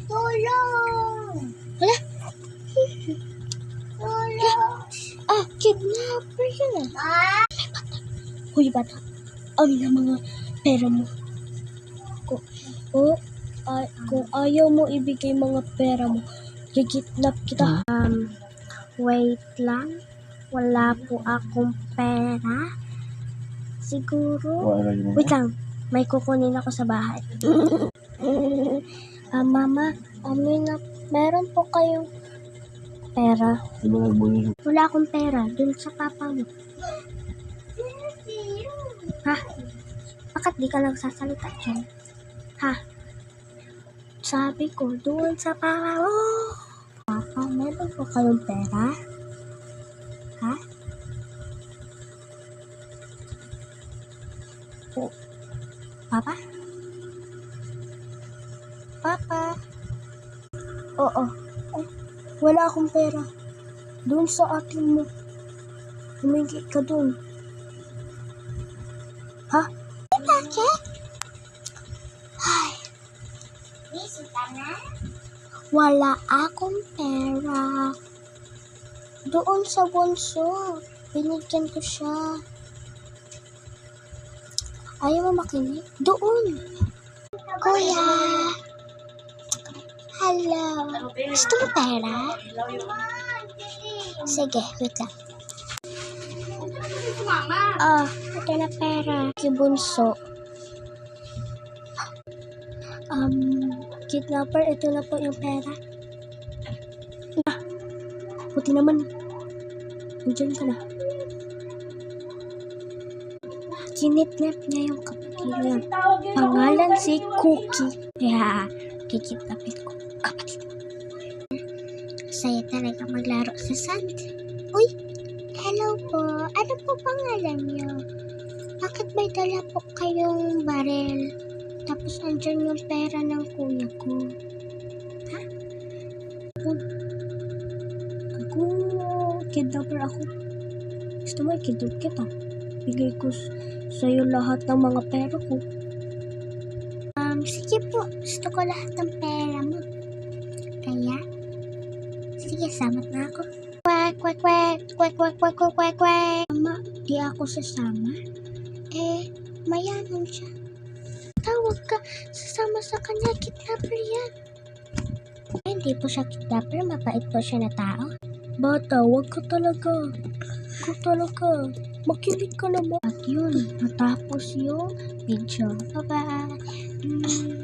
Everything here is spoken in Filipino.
Tulong! Hala? Tulong! Kidnapper yun Ah! Hoy, bata. Amin ang mga pera mo. Kung ayaw mo ibigay mga pera mo, gigitnap kita. Wait lang. Wala po akong pera. Siguro. Wait lang. May kukunin ako sa bahay. Mama, meron po kayong pera? Wala akong pera. Dun sa papa mo. Ha? Bakit di ka lang sasalita dyan? Ha? Sabi ko, doon sa papa mo. Papa, meron po kayong pera? Ha? Papa? Papa? Oo. Wala akong pera. Doon sa atin mo. Humingi ka doon. Ha? Bakit? Ay. Busy ka na? Wala akong pera. Doon sa bunso. Binigyan ko siya. Ayaw mo makinig? Doon. Kuya! Hello! Gusto mo pera? Sige, wait lang. Ito na pera. Kibunso. Kidnapper, ito na po yung pera. Buti naman. Nandiyan ka na. Kinidnap niya yung kapatid niya. Pangalan si Cookie. Kaya, kikidnapin ko kapatid. Saya talaga maglaro sa sand. Uy! Hello po. Ano po pangalan niyo? Bakit may dala po kayong barel? Tapos andyan yung pera ng kuya ko. Ha? Ako, kidnapper ako. Gusto mo ikidnap kita? Bigay ko sa'yo lahat ng mga pera ko. Sige po. Gusto ko lahat ng pera mo. Kaya, sige, samat na ako. Kwek, kwek, kwek, kwek, kwek, kwek, kwek, kwek, kwek. Mama, di ako sasama. Mayaman siya. Tawag ka, sasama sa kanya, kidnapper yan. Hindi po siya kidnapper, mabait po siya na tao. Bata, wag ka talaga. Makinig ka naman. At yun, natapos yung video. Bye-bye.